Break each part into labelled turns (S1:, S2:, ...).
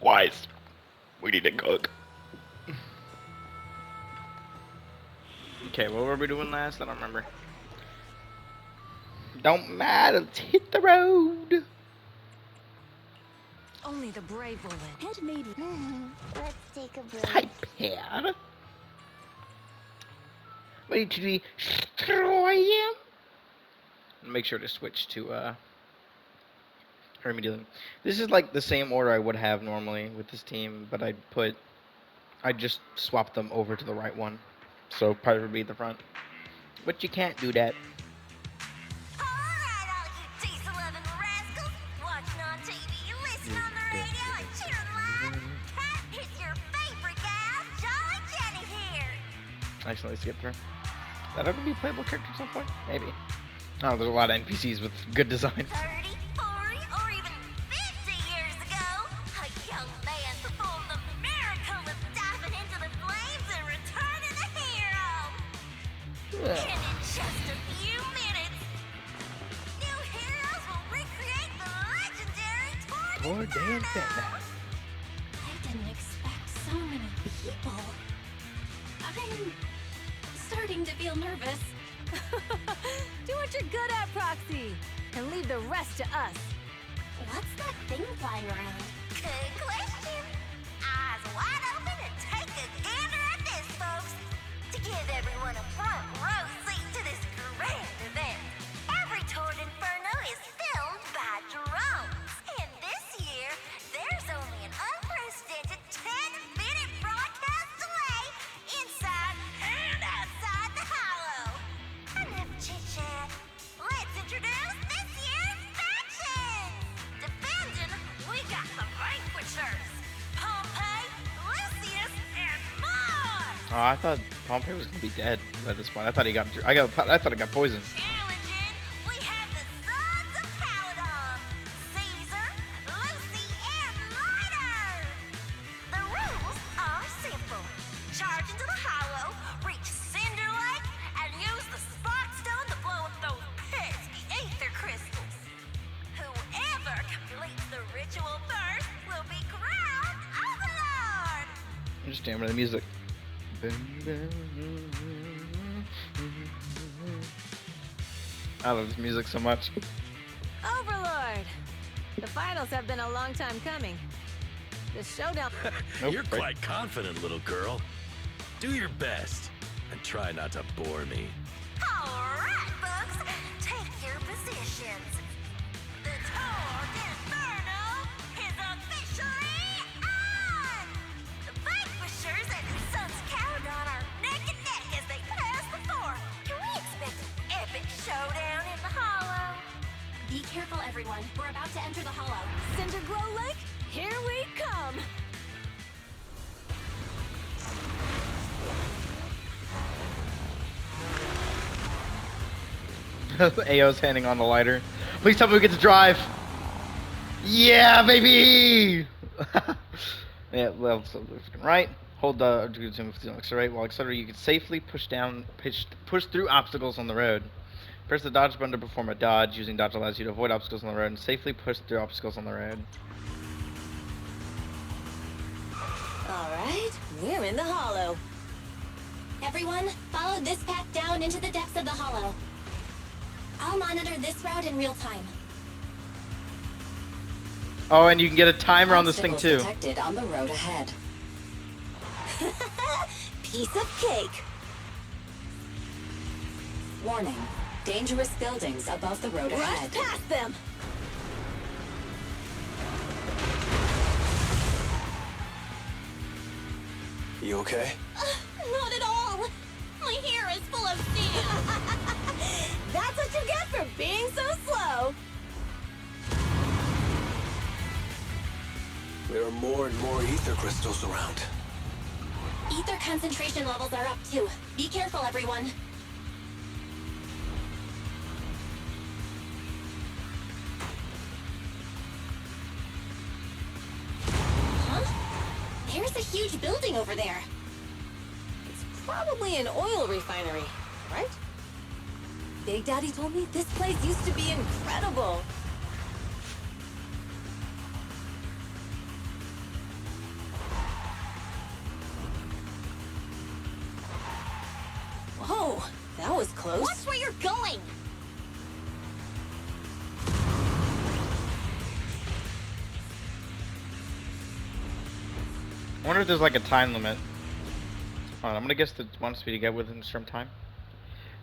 S1: twice. We need to cook. Okay, what were we doing last? I don't remember. Don't matter, let's hit the road.
S2: Only the brave will win.
S3: Head made. Let's take a break.
S1: Typepad. Ready to destroy him? Make sure to switch to Hermedium. This is like the same order I would have normally with this team, but I just swapped them over to the right one. So Pirate would be at the front. But you can't do that.
S4: Alright, all you diesel-loving rascals, watching on TV, listening on the radio, and cheering live. Cat, it's your favorite gal, Jolly Jenny here.
S1: I accidentally skipped her. That ever be a playable character at some point? Maybe. Oh, there's a lot of NPCs with good design.
S4: 30, 40, or even 50 years ago, a young man performed the miracle of diving into the flames and returning a hero. And in just a few minutes, new heroes will recreate the legendary Tour de Inferno.
S3: I didn't expect so many people. I'm starting to feel nervous.
S2: Do what you're good at, Proxy, and leave the rest to us.
S3: What's that thing flying around?
S4: Good question. Eyes wide open and take a gander at this, folks. To give everyone a front row seat to this grand event, every Tour de Inferno is filmed by drones. And this year, there's only an unprecedented 10-minute broadcast delay inside and outside the hollow. Enough chit-chat. Let's introduce this year's factions. Defending, we got the Vanquishers. Pompey, Lucius, and Mars.
S1: Oh, I thought Pompey was gonna be dead by this point. I thought he got poisoned.
S4: Challenging, we have the Sons of Caledon, Caesar, Lucy, and Lighter. The rules are simple. Charge into the hollow, reach Cinder Lake, and use the Spark Stone to blow up those pesky ether crystals. Whoever completes the ritual first will be crowned Overlord.
S1: I'm just jamming to the music. I love this music so much.
S2: Overlord! The finals have been a long time coming. The showdown.
S1: Nope,
S5: You're
S1: right.
S5: quite confident, little girl. Do your best and try not to bore me.
S4: All right, folks, take your positions. The Tour de Inferno is officially on! The Vanquishers and the Sons of Caledon are neck and neck as they pass the fort. Can we expect an epic showdown in the hollow?
S3: Be careful, everyone. We're about to enter the hollow.
S2: Cinder Glow Lake, here we come!
S1: Ao's handing on the lighter. Please tell me we get to drive. Yeah, baby. Yeah, well, so right. Hold the accelerate. While accelerating, you can safely push through obstacles on the road. Press the dodge button to perform a dodge. Using dodge allows you to avoid obstacles on the road and safely push through obstacles on the road.
S2: All right, we're in the hollow.
S3: Everyone, follow this path down into the depths of the hollow. I'll monitor this route in real time.
S1: Oh, and you can get a timer on this thing too.
S2: Detected on the road ahead. Piece of cake. Warning. Dangerous buildings above the road ahead. Rush past them!
S6: You okay?
S3: Not at all. My hair is full of sand.
S2: That's what you get for being so slow!
S6: There are more and more ether crystals around.
S3: Ether concentration levels are up too. Be careful, everyone. Huh? There's a huge building over there.
S2: It's probably an oil refinery, right? Big Daddy told me this place used to be incredible. going?
S1: I wonder if there's like a time limit. Hold on, I'm gonna guess the wants me to get within a certain time.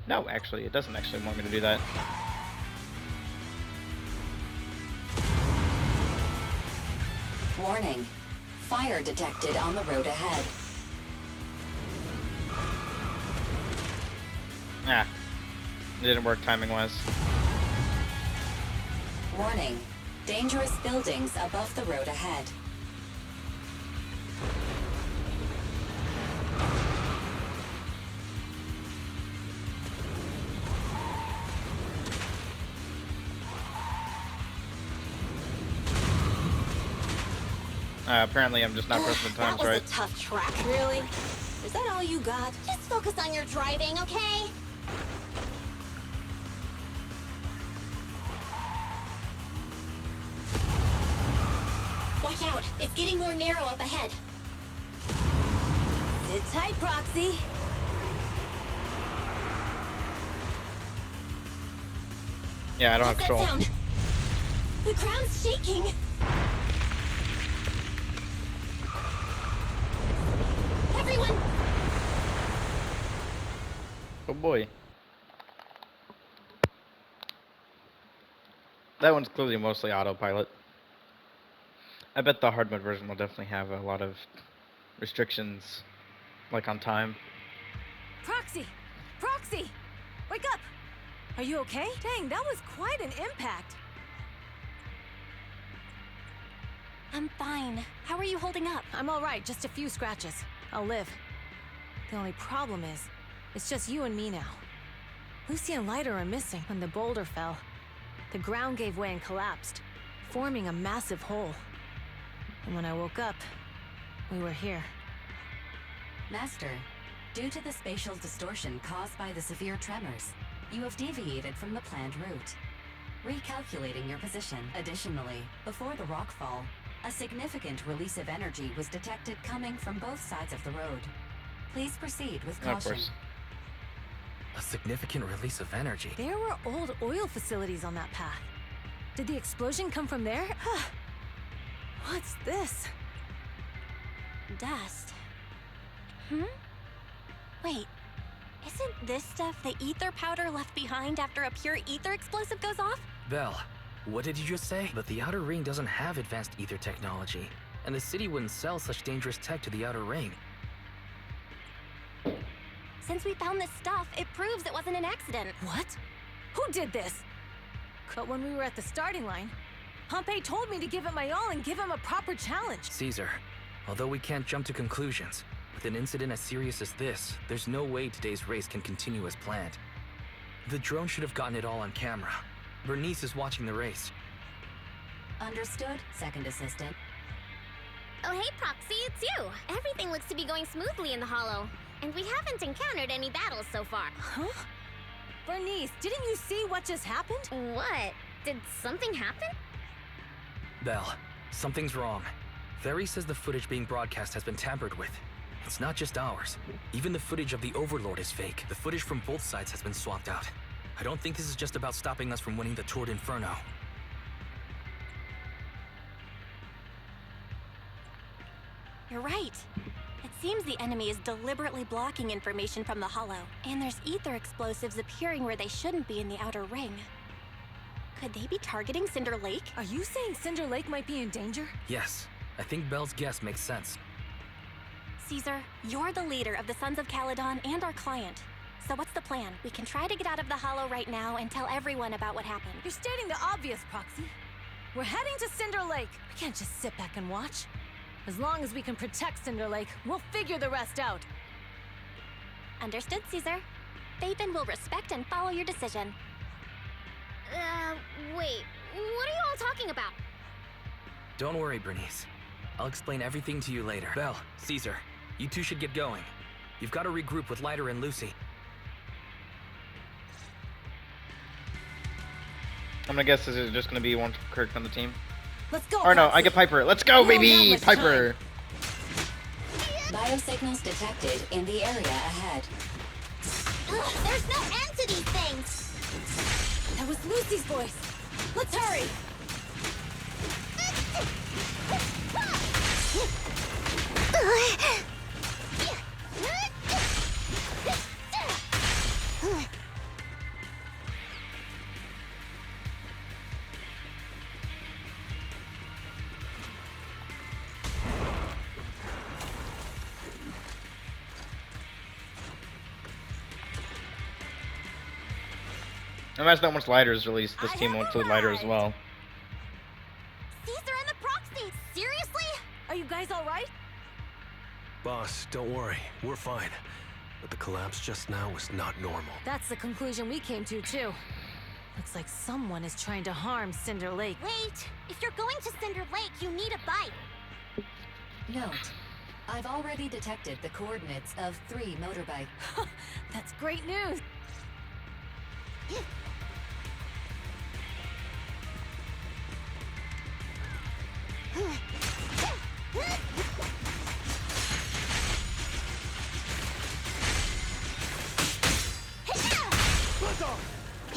S1: No, actually, it doesn't actually want me to do that.
S7: Warning. Fire detected on the road ahead.
S1: Ah, it didn't work timing-wise.
S7: Warning. Dangerous buildings above the road ahead.
S1: Apparently, I'm just not pressing the times
S2: that was
S1: right.
S2: a tough track. Really? Is that all you got? Just focus on your driving, okay? Watch out! It's getting more narrow up ahead. Sit tight, Proxy.
S1: Yeah, I don't have
S2: What's that
S1: control.
S2: sound? The ground's shaking. Everyone,
S1: Oh boy. That one's clearly mostly autopilot. I bet the hard mode version will definitely have a lot of restrictions, like on time.
S8: Proxy! Proxy! Wake up! Are you okay? Dang, that was quite an impact.
S3: I'm fine. How are you holding up?
S8: I'm alright, just a few scratches. I'll live. The only problem is, it's just you and me now. Lucy and Leiter are missing. When the boulder fell, the ground gave way and collapsed, forming a massive hole. And when I woke up, we were here.
S7: Master, due to the spatial distortion caused by the severe tremors, you have deviated from the planned route. Recalculating your position. Additionally, before the rockfall, a significant release of energy was detected coming from both sides of the road. Please proceed with
S1: Of
S7: caution.
S1: course.
S9: A significant release of energy.
S8: There were old oil facilities on that path. Did the explosion come from there? What's this?
S3: Dust. Wait, isn't this stuff the ether powder left behind after a pure ether explosive goes off?
S9: Belle, what did you just say? But the Outer Ring doesn't have advanced ether technology, and the city wouldn't sell such dangerous tech to the Outer Ring.
S3: Since we found this stuff, it proves it wasn't an accident.
S8: What? Who did this? But when we were at the starting line, Pompey told me to give it my all and give him a proper challenge.
S9: Caesar, although we can't jump to conclusions, with an incident as serious as this, there's no way today's race can continue as planned. The drone should have gotten it all on camera. Bernice is watching the race.
S7: Understood, second assistant.
S4: Oh, hey, Proxy, it's you. Everything looks to be going smoothly in the Hollow, and we haven't encountered any battles so far.
S8: Huh? Bernice, didn't you see what just happened?
S4: What? Did something happen?
S9: Belle, something's wrong. Very says the footage being broadcast has been tampered with. It's not just ours. Even the footage of the Overlord is fake. The footage from both sides has been swapped out. I don't think this is just about stopping us from winning the Tour de Inferno.
S3: You're right. It seems the enemy is deliberately blocking information from the Hollow, and there's ether explosives appearing where they shouldn't be in the Outer Ring. Could they be targeting Cinder Lake?
S8: Are you saying Cinder Lake might be in danger?
S9: Yes, I think Belle's guess makes sense.
S3: Caesar, you're the leader of the Sons of Caledon and our client. So what's the plan? We can try to get out of the Hollow right now and tell everyone about what happened.
S8: You're stating the obvious, Proxy. We're heading to Cinder Lake. We can't just sit back and watch. As long as we can protect Cinder Lake, we'll figure the rest out.
S3: Understood, Caesar. Phaethon will respect and follow your decision.
S4: Wait, what are you all talking about?
S9: Don't worry, Bernice. I'll explain everything to you later. Belle, Caesar, you two should get going. You've got to regroup with Leiter and Lucy.
S1: I'm gonna guess this is just gonna be one Kirk on the team.
S8: Let's go.
S1: Or no,
S8: Proxy.
S1: I get Piper. Let's go,
S8: We don't
S1: baby!
S8: have much
S1: Piper!
S7: Biosignals detected in the area ahead.
S4: There's no end to these things!
S2: That was Lucy's voice. Let's hurry.
S1: Imagine how much lighter is released. This team will include lighter as well.
S4: Caesar and the proxy! Seriously?
S2: Are you guys all right?
S6: Boss, don't worry. We're fine. But the collapse just now was not normal.
S8: That's the conclusion we came to, too. Looks like someone is trying to harm Cinder Lake.
S4: Wait! If you're going to Cinder Lake, you need a bike.
S7: Note, I've already detected the coordinates of 3 motorbikes.
S8: That's great news.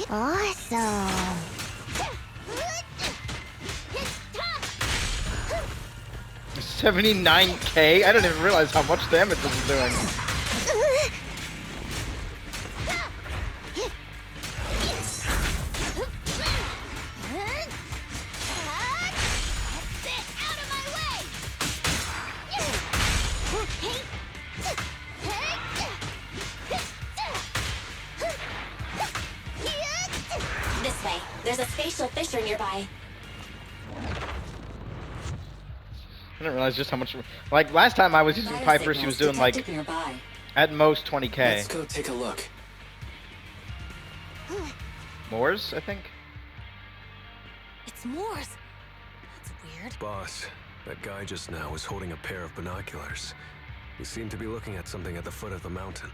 S4: Awesome.
S1: 79k? I didn't even realize how much damage this is doing.
S2: This way. There's a spatial fissure nearby.
S1: I didn't realize just how much. Like last time I was using Piper, she was doing like
S7: nearby.
S1: at most 20k.
S6: Let's go take a look.
S1: Moors, I think.
S8: It's Moors. That's weird.
S6: Boss, that guy just now was holding a pair of binoculars. He seemed to be looking at something at the foot of the mountain.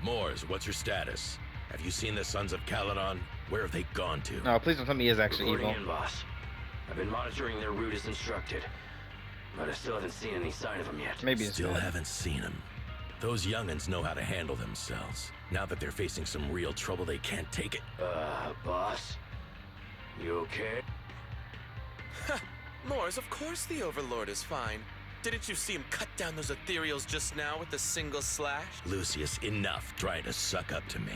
S5: Moors, what's your status? Have you seen the Sons of Caledon? Where have they gone to?
S1: No, please don't tell me he is actually
S10: Reporting
S1: evil.
S10: in, boss. I've been monitoring their route as instructed, but I still haven't seen any sign of them yet.
S1: Maybe it's
S5: Still
S1: dead.
S5: haven't seen them. Those young'uns know how to handle themselves. Now that they're facing some real trouble, they can't take it.
S10: Boss? You okay?
S11: Moors, of course the Overlord is fine. Didn't you see him cut down those ethereals just now with a single slash?
S5: Lucius, enough trying to suck up to me.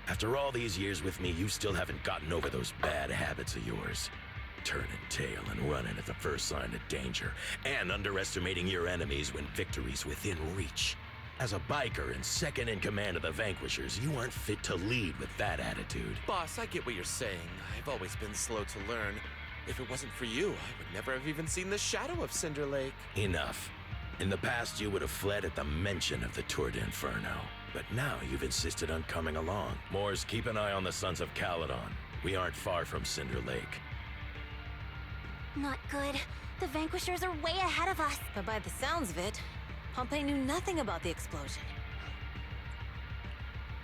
S5: After all these years with me, you still haven't gotten over those bad habits of yours. Turning tail and running at the first sign of danger, and underestimating your enemies when victory's within reach. As a biker and second in command of the Vanquishers, you aren't fit to lead with that attitude.
S11: Boss, I get what you're saying. I've always been slow to learn. If it wasn't for you, I would never have even seen the shadow of Cinder Lake.
S5: Enough. In the past, you would have fled at the mention of the Tour de Inferno. But now you've insisted on coming along. Moors, keep an eye on the Sons of Caledon. We aren't far from Cinder Lake.
S4: Not good. The Vanquishers are way ahead of us.
S8: But by the sounds of it, Pompey knew nothing about the explosion.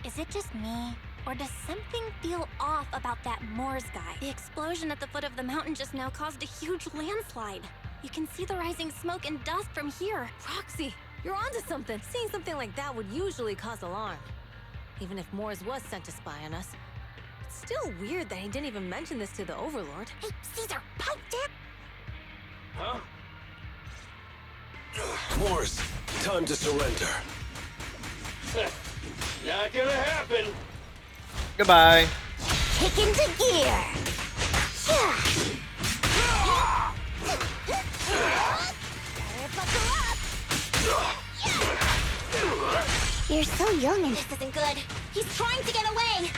S2: Is it just me? Or does something feel off about that Moors guy? The explosion at the foot of the mountain just now caused a huge landslide. You can see the rising smoke and dust from here.
S8: Roxy, you're onto something. Seeing something like that would usually cause alarm. Even if Moors was sent to spy on us. It's still weird that he didn't even mention this to the Overlord.
S4: Hey, Caesar, pipe it!
S10: Huh?
S6: Moors, time to surrender.
S10: Not gonna happen!
S1: Goodbye.
S4: Kick into gear! You're so young and this isn't good. He's trying to get away!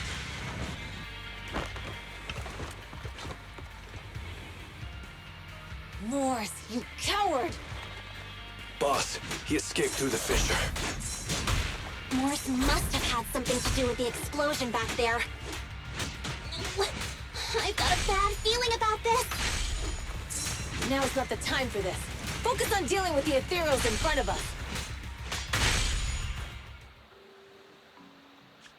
S2: Moors, you coward!
S6: Boss, he escaped through the fissure.
S4: Moors must have had something to do with the explosion back there. I've got a bad feeling about this.
S8: Now is not the time for this. Focus on dealing with the ethereals in front of us.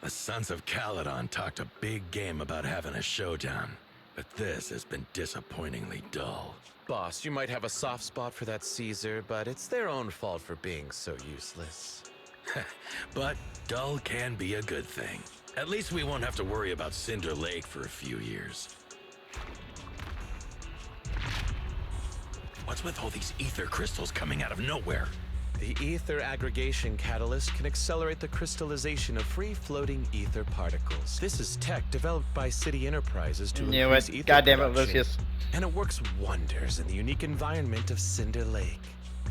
S5: The Sons of Caledon talked a big game about having a showdown, but this has been disappointingly dull.
S11: Boss, you might have a soft spot for that Caesar, but it's their own fault for being so useless.
S5: But dull can be a good thing. At least we won't have to worry about Cinder Lake for a few years. What's with all these ether crystals coming out of nowhere?
S11: The ether aggregation catalyst can accelerate the crystallization of free-floating ether particles. This is tech developed by City Enterprises to increase ether
S1: God damn it,
S11: production,
S1: Lucius.
S11: and it works wonders in the unique environment of Cinder Lake.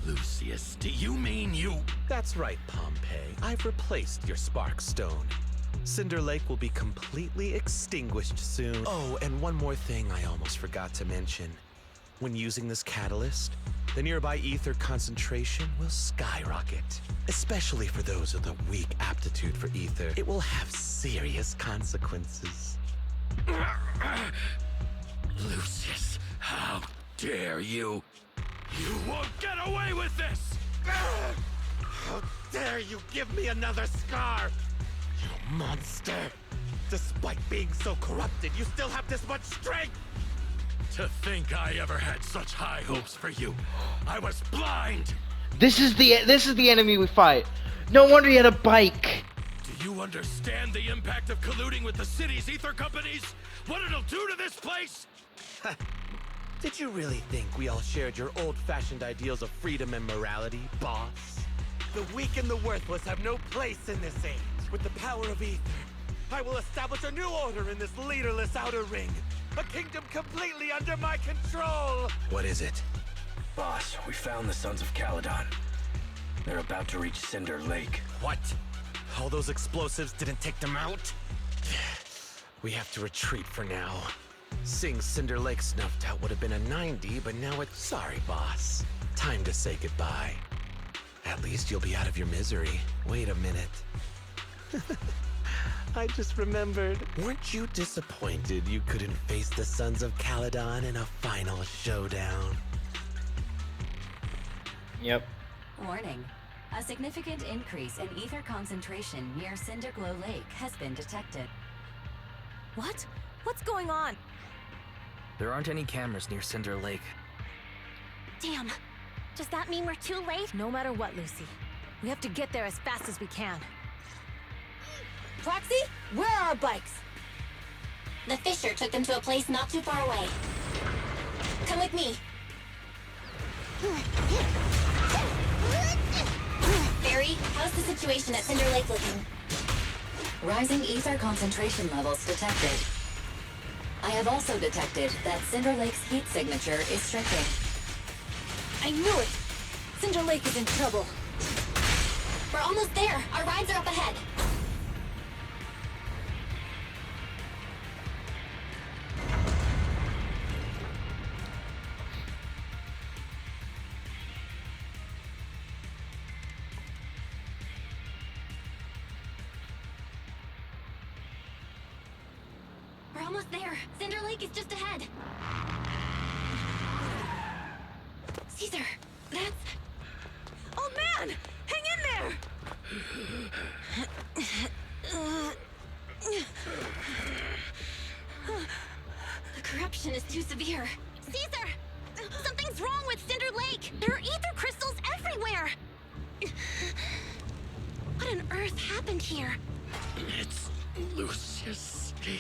S5: Lucius, do you mean you...
S11: That's right, Pompeii. I've replaced your spark stone. Cinder Lake will be completely extinguished soon. Oh, and one more thing I almost forgot to mention. When using this catalyst, the nearby ether concentration will skyrocket. Especially for those with a weak aptitude for ether, it will have serious consequences.
S5: Lucius, how dare you? You won't get away with this!
S11: How dare you give me another scar! You monster! Despite being so corrupted, you still have this much strength!
S5: To think I ever had such high hopes for you. I was blind!
S1: This is the enemy we fight. No wonder he had a bike.
S5: Do you understand the impact of colluding with the city's ether companies? What it'll do to this place?
S11: Did you really think we all shared your old-fashioned ideals of freedom and morality, boss? The weak and the worthless have no place in this age. With the power of ether, I will establish a new order in this leaderless outer ring. A kingdom completely under my control!
S10: What is it? Boss, we found the Sons of Caledon. They're about to reach Cinder Lake.
S11: What? All those explosives didn't take them out? We have to retreat for now. Seeing Cinder Lake snuffed out would have been a 90, but now it's... Sorry, boss. Time to say goodbye. At least you'll be out of your misery. Wait a minute. I just remembered. Weren't you disappointed you couldn't face the Sons of Caledon in a final showdown?
S1: Yep.
S7: Warning. A significant increase in ether concentration near Cinderglow Lake has been detected.
S8: What? What's going on?
S9: There aren't any cameras near Cinder Lake.
S2: Damn. Does that mean we're too late?
S8: No matter what, Lucy. We have to get there as fast as we can.
S3: Proxy, where are our bikes?
S2: The Fisher took them to a place not too far away. Come with me. Barry, how's the situation at Cinder Lake looking?
S7: Rising ether concentration levels detected. I have also detected that Cinder Lake's heat signature is shrinking.
S8: I knew it! Cinder Lake is in trouble.
S2: We're almost there. Our rides are up ahead. We're almost there. Cinder Lake is just ahead. Caesar, that's...
S8: Oh man! Hang in there!
S2: The corruption is too severe. Caesar! Something's wrong with Cinder Lake! There are ether crystals everywhere! What on earth happened here?
S5: It's Lucius. He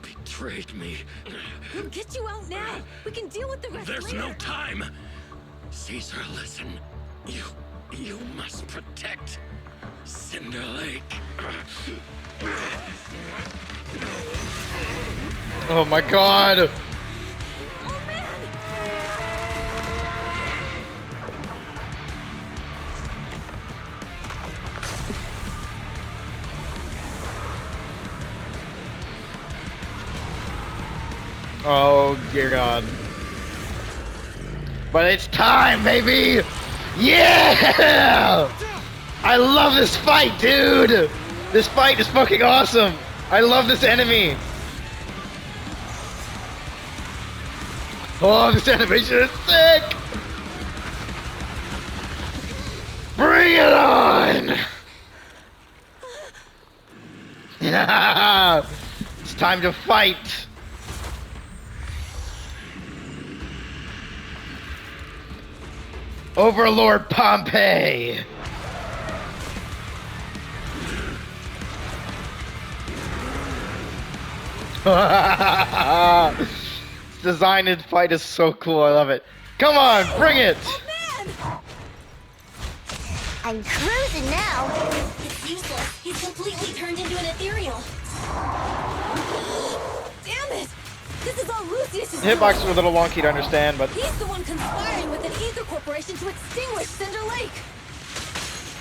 S5: betrayed me.
S8: We'll get you out now! We can deal with the rest
S5: There's
S8: later!
S5: no time! Caesar, listen. You must protect Cinder Lake.
S1: Oh my god!
S8: Oh man!
S1: Oh dear god. But it's time, baby! Yeah! I love this fight, dude! This fight is fucking awesome! I love this enemy! Oh, this animation is sick! Bring it on! Yeah! It's time to fight! Overlord Pompeii! This designed fight is so cool. I love it. Come on, bring it.
S4: I'm cruising now.
S3: It's useless. He's completely turned into an ethereal.
S8: Damn it! This is all Lucius's
S1: The hitbox is a little wonky to understand, but
S8: He's the one conspiring with an ether corporation to extinguish Cinder Lake.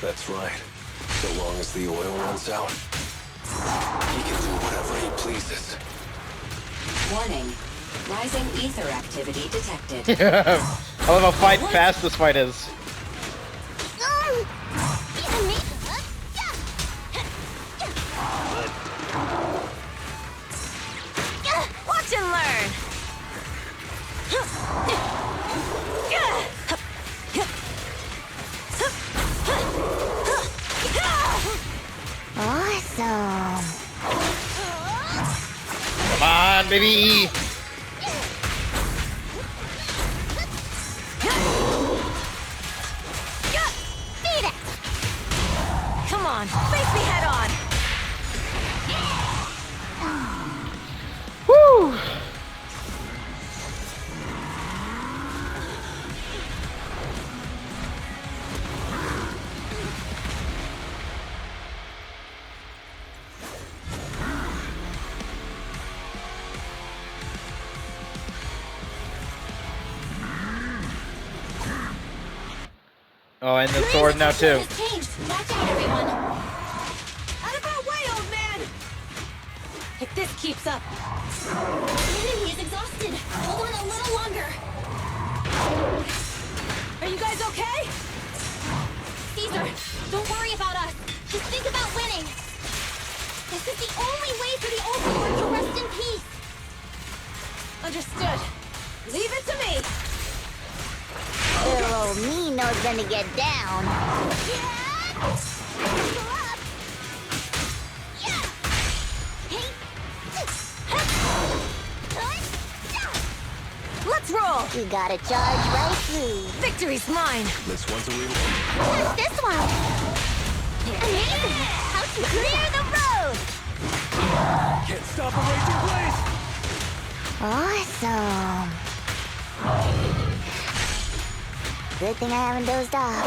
S6: That's right. So long as the oil runs out, he can do whatever he pleases.
S7: Warning. Rising ether activity detected.
S1: I love how fast this fight is.
S8: Watch and learn.
S4: Awesome.
S1: Come on, baby.
S4: Beat it.
S8: Come on, face me head on.
S1: Woo! Oh, and the sword now too.
S3: It's changed. Watch out, everyone.
S8: Out of our way, old man. If this keeps up,
S3: The enemy is exhausted. Hold on a little longer.
S8: are you guys okay?
S3: Caesar, don't worry about us. Just think about winning. This is the only way for the Overlord to rest in peace.
S8: Understood. Leave it to me.
S4: Little old me knows when to get down.
S8: Let's roll.
S4: We gotta charge right through.
S8: Victory's mine.
S6: This one's a real
S4: What's this one? Amazing! How to clear the road!
S6: Can't stop a raging blaze!
S4: Awesome. Good thing I haven't dozed off.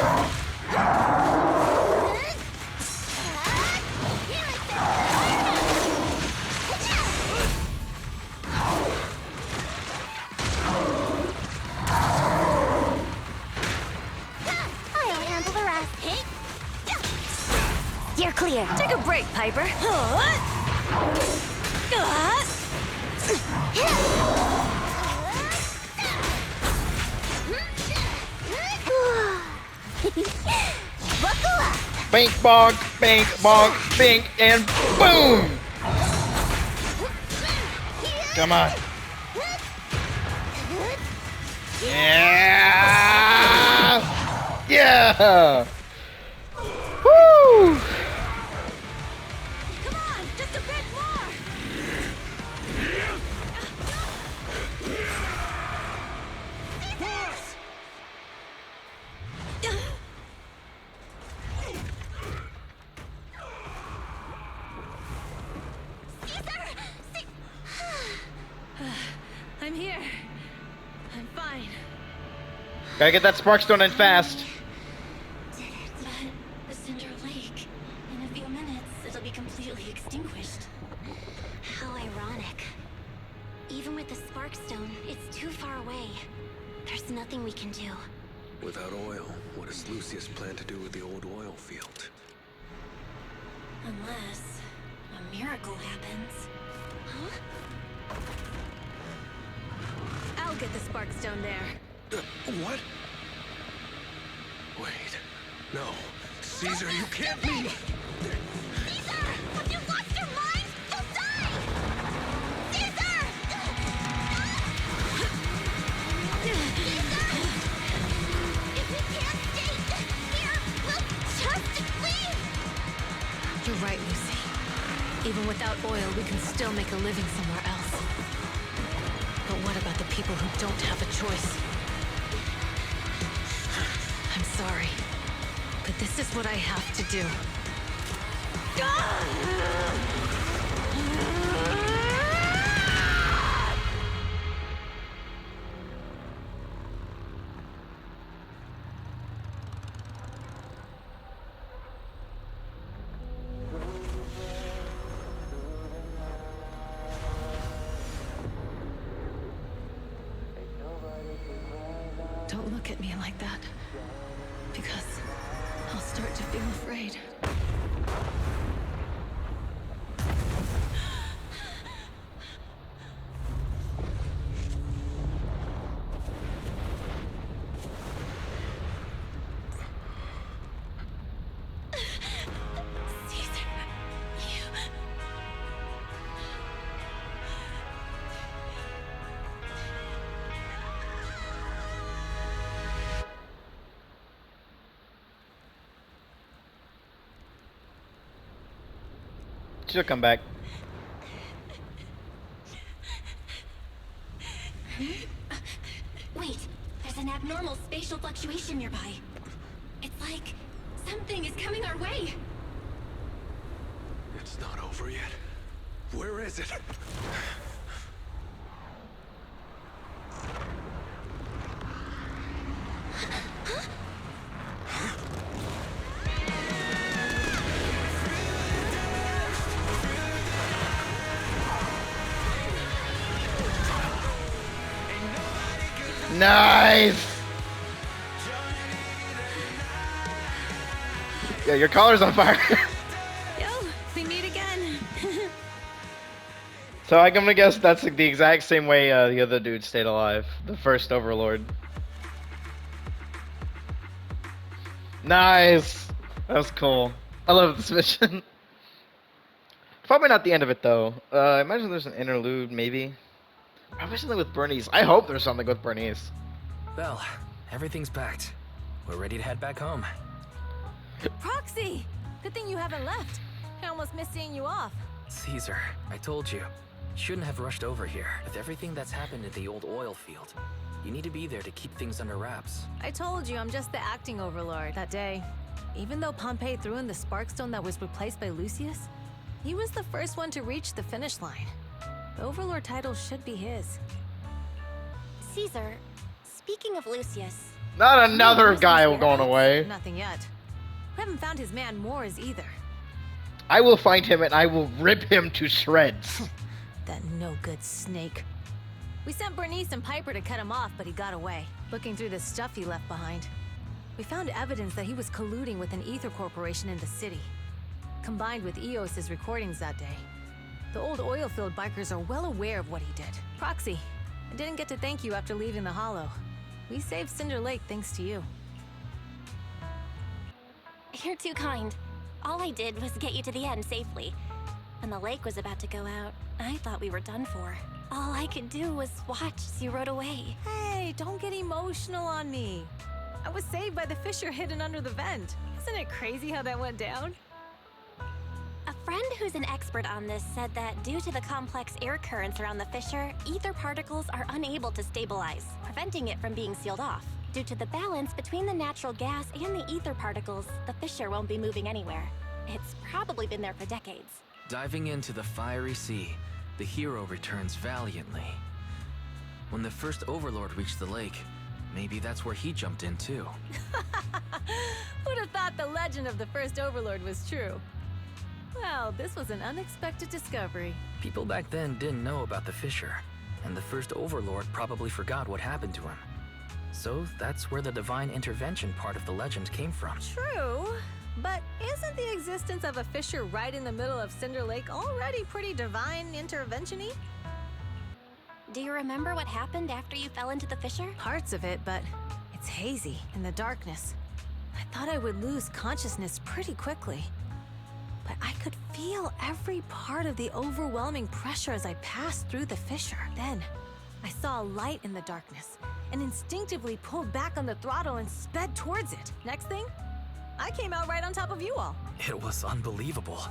S4: I'll handle the rest. You're clear.
S8: Take a break, Piper.
S4: Buckle up.
S1: Bink, bonk, bink, and boom! Come on. Yeah! Yeah! Woo!
S8: Come on, just a bit more. I'm here. I'm fine.
S1: Gotta get that Sparkstone in fast.
S3: But the Cinder Lake, in a few minutes, it'll be completely extinguished. How ironic. Even with the Sparkstone, it's too far away. There's nothing we can do.
S6: Without oil, what does Lucius plan to do with the old oil field?
S3: Unless a miracle happens. Huh?
S8: I'll get the Sparkstone there.
S6: What? Wait. No. Caesar, you can't leave!
S4: Caesar! Have you lost your mind? You'll die! Caesar! Caesar! If we can't stay here, we'll just leave!
S8: You're right, Lucy. Even without oil, we can still make a living somewhere else. But what about the people who don't have a choice? I'm sorry, but this is what I have to do. look at me like that. Because I'll start to feel afraid.
S1: She'll come back.
S2: Wait, there's an abnormal spatial fluctuation nearby. It's like something is coming our way.
S6: It's not over yet. Where is it?
S1: Nice! Yeah, your collar's on fire.
S8: Yo, we meet again.
S1: So I'm gonna guess that's the exact same way the other dude stayed alive. The first Overlord. Nice! That was cool. I love this mission. Probably not the end of it though. I imagine there's an interlude, maybe. Probably something with Bernice. I hope there's something with Bernice.
S9: Well, everything's packed. We're ready to head back home.
S8: Proxy! Good thing you haven't left. I almost missed seeing you off.
S9: Caesar, I told you. You shouldn't have rushed over here. With everything that's happened at the old oil field, you need to be there to keep things under wraps.
S8: I told you I'm just the acting overlord. That day, even though Pompey threw in the Sparkstone that was replaced by Lucius, he was the first one to reach the finish line. The overlord title should be his.
S2: Caesar, speaking of Lucius,
S1: Not another
S8: No,
S1: guy
S8: Christmas
S1: going
S8: evidence?
S1: away.
S8: Nothing yet. We haven't found his man Moors either.
S1: I will find him and I will rip him to shreds.
S8: That no-good snake. We sent Bernice and Piper to cut him off, but he got away. Looking through the stuff he left behind, we found evidence that he was colluding with an ether corporation in the city. Combined with Eos's recordings that day, the old oil field bikers are well aware of what he did. Proxy, I didn't get to thank you after leaving the Hollow. We saved Cinder Lake thanks to you.
S2: you're too kind. All I did was get you to the end safely. When the lake was about to go out, I thought we were done for. All I could do was watch as you rode away.
S8: Hey, don't get emotional on me. I was saved by the fissure hidden under the vent. Isn't it crazy how that went down?
S2: A friend who's an expert on this said that due to the complex air currents around the fissure, ether particles are unable to stabilize, preventing it from being sealed off. Due to the balance between the natural gas and the ether particles, the fissure won't be moving anywhere. It's probably been there for decades.
S9: Diving into the fiery sea, the hero returns valiantly. When the first Overlord reached the lake, maybe that's where he jumped in too.
S8: Who'd have thought the legend of the first Overlord was true? Well, this was an unexpected discovery.
S9: People back then didn't know about the fissure, and the first Overlord probably forgot what happened to him. So that's where the divine intervention part of the legend came from.
S8: True, but isn't the existence of a fissure right in the middle of Cinder Lake already pretty divine intervention-y?
S2: Do you remember what happened after you fell into the fissure?
S8: Parts of it, but it's hazy in the darkness. I thought I would lose consciousness pretty quickly. But I could feel every part of the overwhelming pressure as I passed through the fissure. Then, I saw a light in the darkness and instinctively pulled back on the throttle and sped towards it. Next thing, I came out right on top of you all.
S9: It was unbelievable.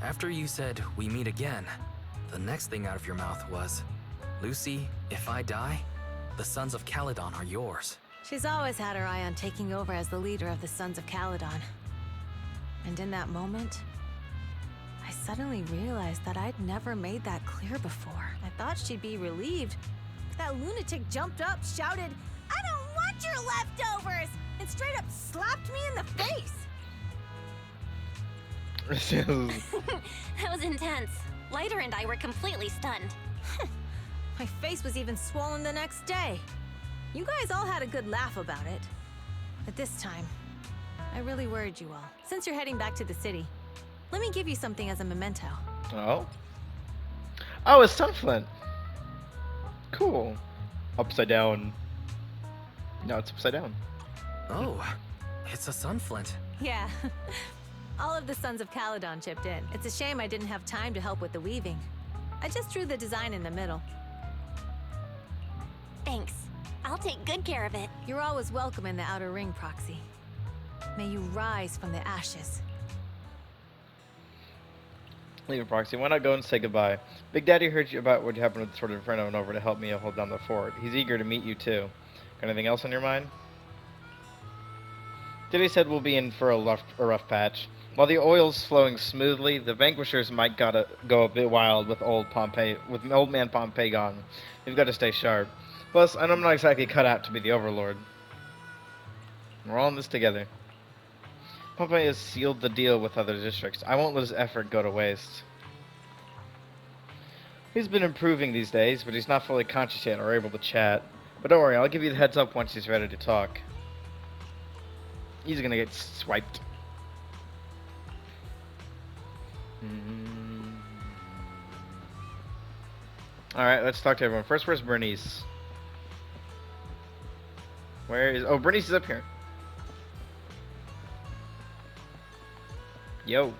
S9: After you said, "We meet again," the next thing out of your mouth was, "Lucy, if I die, the Sons of Caledon are yours."
S8: She's always had her eye on taking over as the leader of the Sons of Caledon. And in that moment, I suddenly realized that I'd never made that clear before. I thought she'd be relieved, but that lunatic jumped up, shouted, "I don't want your leftovers!" and straight up slapped me in the face.
S2: That was intense. Lighter and I were completely stunned.
S8: My face was even swollen the next day. You guys all had a good laugh about it. But this time, I really worried you all. Since you're heading back to the city, let me give you something as a memento.
S1: Oh? Oh, it's Sunflint. Cool. Upside down. No, it's upside down.
S9: Oh, it's a sunflint.
S8: Yeah. All of the Sons of Caledon chipped in. It's a shame I didn't have time to help with the weaving. I just drew the design in the middle.
S2: Thanks. I'll take good care of it.
S8: You're always welcome in the Outer Ring, Proxy. May you rise from the ashes.
S1: Leave it, Proxy. Why not go and say goodbye? Big Daddy heard you about what happened with the Tour de Inferno and over to help me hold down the fort. He's eager to meet you, too. Got anything else on your mind? Diddy said we'll be in for a rough patch. While the oil's flowing smoothly, the vanquishers might go a bit wild with old man Pompey gone. We've got to stay sharp. Plus, I'm not exactly cut out to be the Overlord. We're all in this together. Pompey has sealed the deal with other districts. I won't let his effort go to waste. He's been improving these days, but he's not fully conscious yet or able to chat. But don't worry, I'll give you the heads up once he's ready to talk. He's gonna get swiped. Alright, let's talk to everyone. First, where's Bernice? Where is... Oh, Bernice is up here. Yo.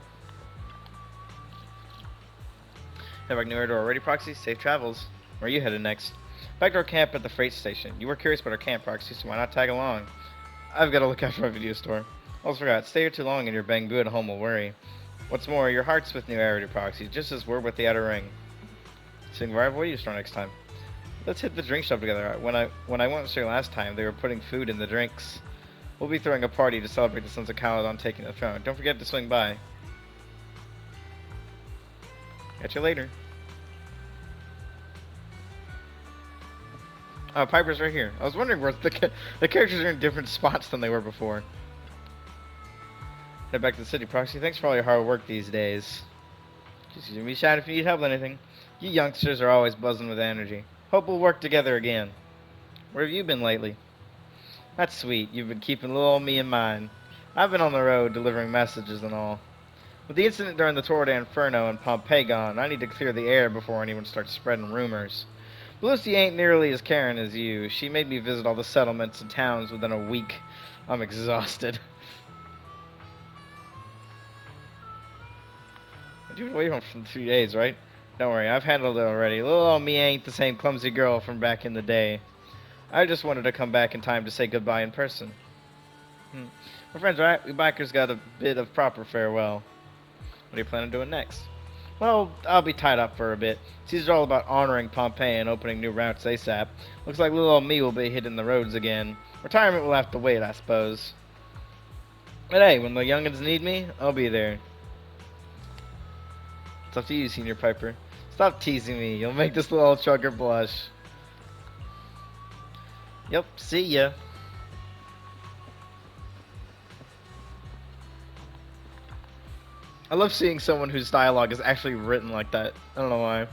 S1: Have I ignored her already, Proxy? Safe travels. Where are you headed next? Back to our camp at the freight station. You were curious about our camp, Proxy, so why not tag along? I've got to look after my video store. Almost forgot. Stay here too long and your bangoo at home will worry. What's more, your heart's with New Arity, Proxy, just as we're with the Outer Ring. Sing rival video store next time. Let's hit the drink shop together. When I went there last time, they were putting food in the drinks. We'll be throwing a party to celebrate the Sons of Caledon taking the throne. Don't forget to swing by. Catch you later. Oh, Piper's right here. I was wondering where the characters are in different spots than they were before. Head back to the city, Proxy. Thanks for all your hard work these days. Just give me a shout if you need help with anything. You youngsters are always buzzing with energy. Hope we'll work together again. Where have you been lately? That's sweet. You've been keeping little old me in mind. I've been on the road delivering messages and all. With the incident during the Tour de Inferno and Pompey gone, I need to clear the air before anyone starts spreading rumors. Lucy ain't nearly as caring as you. She made me visit all the settlements and towns within a week. I'm exhausted. You've been away from 3 days, right? Don't worry, I've handled it already. Little old me ain't the same clumsy girl from back in the day. I just wanted to come back in time to say goodbye in person. My friends, right? We bikers got a bit of proper farewell. What are you planning on doing next? Well, I'll be tied up for a bit. It's all about honoring Pompey and opening new routes ASAP. Looks like little old me will be hitting the roads again. Retirement will have to wait, I suppose. But hey, when the youngins need me, I'll be there. It's up to you, Senior Piper. Stop teasing me. You'll make this little trucker blush. Yep, see ya. I love seeing someone whose dialogue is actually written like that. I don't know why.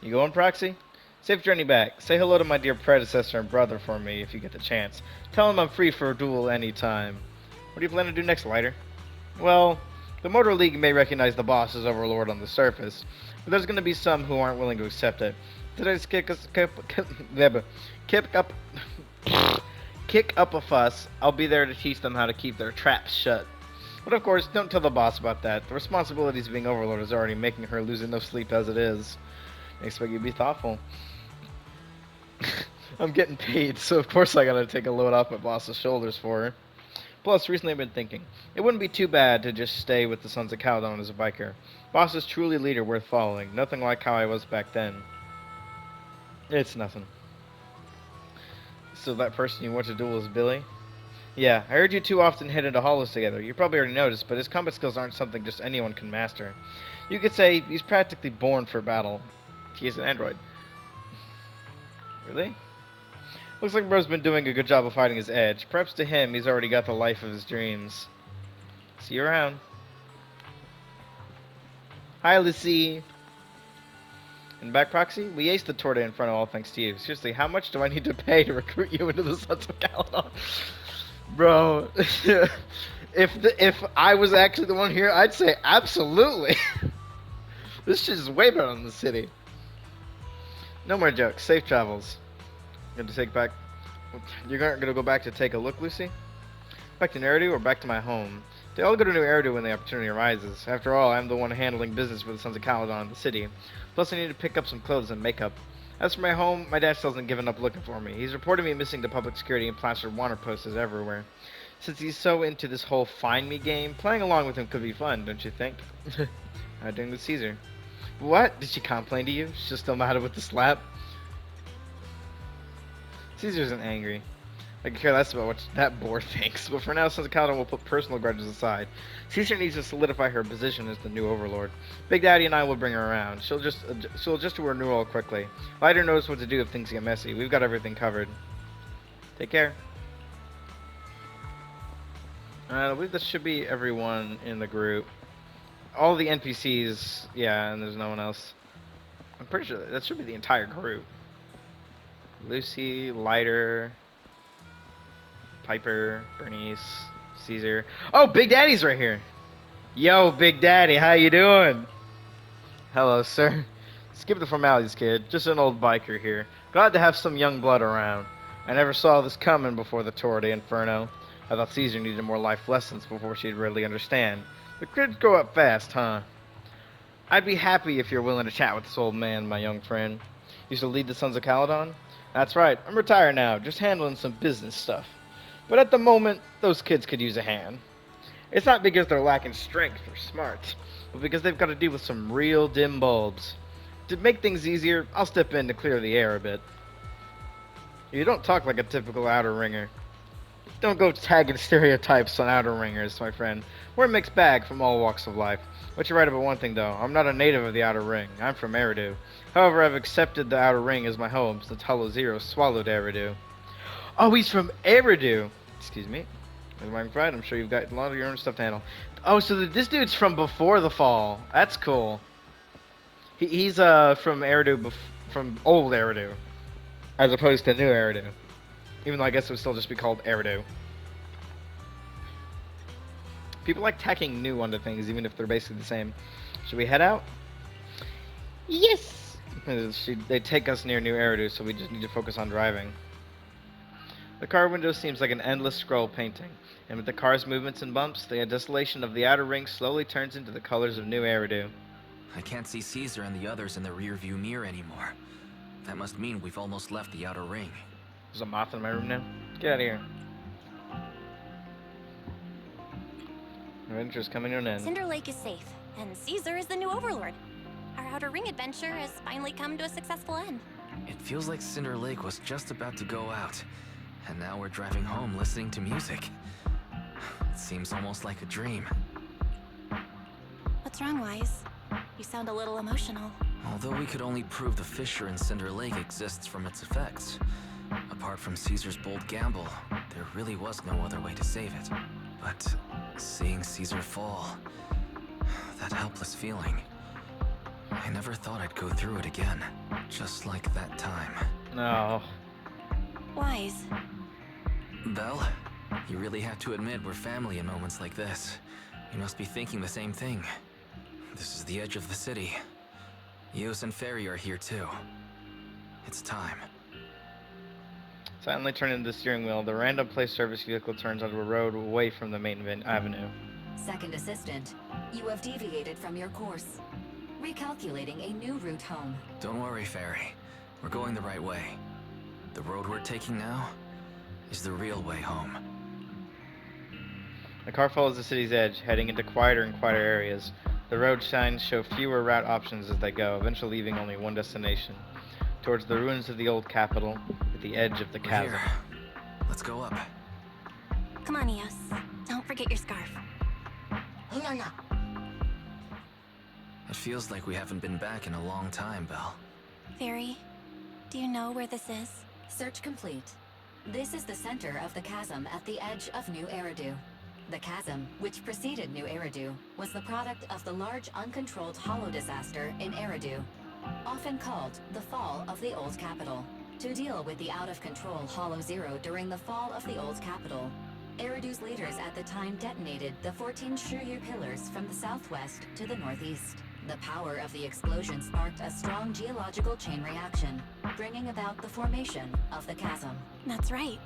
S1: You going, Proxy? Safe journey back. Say hello to my dear predecessor and brother for me if you get the chance. Tell him I'm free for a duel anytime. What do you plan to do next, Lighter? Well, the Motor League may recognize the boss as Overlord on the surface, but there's going to be some who aren't willing to accept it. Today's kick up a fuss. I'll be there to teach them how to keep their traps shut. But of course, don't tell the boss about that. The responsibilities of being Overlord is already making her lose enough sleep as it is. I expect you to be thoughtful. I'm getting paid, so of course I gotta take a load off my boss's shoulders for her. Plus, recently I've been thinking, it wouldn't be too bad to just stay with the Sons of Caledon as a biker. Boss is truly a leader worth following. Nothing like how I was back then. It's nothing. So that person you want to duel is Billy? Yeah, I heard you two often hit into hollows together. You probably already noticed, but his combat skills aren't something just anyone can master. You could say he's practically born for battle. He's an android. Really? Looks like bro's been doing a good job of hiding his edge. Perhaps to him, he's already got the life of his dreams. See you around. Hi, Lucy. And back proxy, we aced the Tour de Inferno all thanks to you. Seriously, how much do I need to pay to recruit you into the Sons of Caledon? Bro, if I was actually the one here, I'd say absolutely. This shit is way better than the city. No more jokes. Safe travels. Going to take back. You're gonna go back to take a look, Lucy? Back to Eridu or back to my home? They all go to New Eridu when the opportunity arises. After all, I'm the one handling business for the Sons of Caledon in the city. Plus, I need to pick up some clothes and makeup. As for my home, my dad still hasn't given up looking for me. He's reported me missing to public security and plastered wanted posters everywhere. Since he's so into this whole find me game, playing along with him could be fun, don't you think? How doing with Caesar? What? Did she complain to you? She's still mad with the slap? Caesar isn't angry. I can care less about what that boar thinks, but for now, Sons of Caledon will put personal grudges aside. Caesar needs to solidify her position as the new overlord. Big Daddy and I will bring her around. She'll adjust to her new role quickly. Lighter knows what to do if things get messy. We've got everything covered. Take care. I believe this should be everyone in the group. All the NPCs, yeah, and there's no one else. I'm pretty sure that should be the entire group. Lucy, Lighter, Piper, Bernice, Caesar. Oh, Big Daddy's right here. Yo, Big Daddy, how you doing? Hello, sir. Skip the formalities, kid. Just an old biker here. Glad to have some young blood around. I never saw this coming before the Tour de Inferno. I thought Caesar needed more life lessons before she'd really understand. The kids grow up fast, huh? I'd be happy if you're willing to chat with this old man, my young friend. Used to lead the Sons of Caledon? That's right, I'm retired now, just handling some business stuff. But at the moment, those kids could use a hand. It's not because they're lacking strength or smarts, but because they've got to deal with some real dim bulbs. To make things easier, I'll step in to clear the air a bit. You don't talk like a typical outer ringer. Don't go tagging stereotypes on outer ringers, my friend. We're a mixed bag from all walks of life. But you're right about one thing, though. I'm not a native of the Outer Ring. I'm from Eridu. However, I've accepted the Outer Ring as my home since Hollow Zero swallowed Eridu. Oh, he's from Eridu. Excuse me. With my pride, I'm sure you've got a lot of your own stuff to handle. Oh, so this dude's from before the fall. That's cool. He's from Eridu, from old Eridu, as opposed to new Eridu. Even though I guess it would still just be called Eridu. People like tacking new onto things, even if they're basically the same. Should we head out? Yes! They take us near New Eridu, so we just need to focus on driving. The car window seems like an endless scroll painting, and with the car's movements and bumps, the desolation of the outer ring slowly turns into the colors of New Eridu.
S9: I can't see Caesar and the others in the rearview mirror anymore. That must mean we've almost left the outer ring.
S1: There's a moth in my room now. Get out of here. Adventure's coming to an end.
S2: Cinder Lake is safe, and Caesar is the new overlord. Our Outer Ring adventure has finally come to a successful end.
S9: It feels like Cinder Lake was just about to go out, and now we're driving home listening to music. It seems almost like a dream.
S2: What's wrong, Wise? You sound a little emotional.
S9: Although we could only prove the fissure in Cinder Lake exists from its effects, apart from Caesar's bold gamble, there really was no other way to save it. But seeing Caesar fall, that helpless feeling, I never thought I'd go through it again, just like that time.
S1: No.
S2: Wise.
S9: Belle, you really have to admit we're family in moments like this. You must be thinking the same thing. This is the edge of the city. Eos and Ferry are here too. It's time.
S1: Silently turning the steering wheel, the random place service vehicle turns onto a road away from the main avenue.
S7: Second assistant, you have deviated from your course. Recalculating a new route home.
S9: Don't worry, Ferry. We're going the right way. The road we're taking now is the real way home.
S1: The car follows the city's edge, heading into quieter and quieter areas. The road signs show fewer route options as they go, eventually leaving only one destination. Towards the ruins of the old capital, at the edge of the
S9: We're
S1: chasm.
S9: here. Let's go up.
S2: Come on, Eos. Don't forget your scarf.
S9: It feels like we haven't been back in a long time, Belle.
S2: Fairy, do you know where this is?
S7: Search complete. This is the center of the chasm at the edge of New Eridu. The chasm, which preceded New Eridu, was the product of the large uncontrolled hollow disaster in Eridu. often called the Fall of the Old Capital. To deal with the out-of-control Hollow Zero during the fall of the Old Capital, Eridu's leaders at the time detonated the 14 Shuryu pillars from the southwest to the northeast. The power of the explosion sparked a strong geological chain reaction, bringing about the formation of the chasm.
S2: That's right.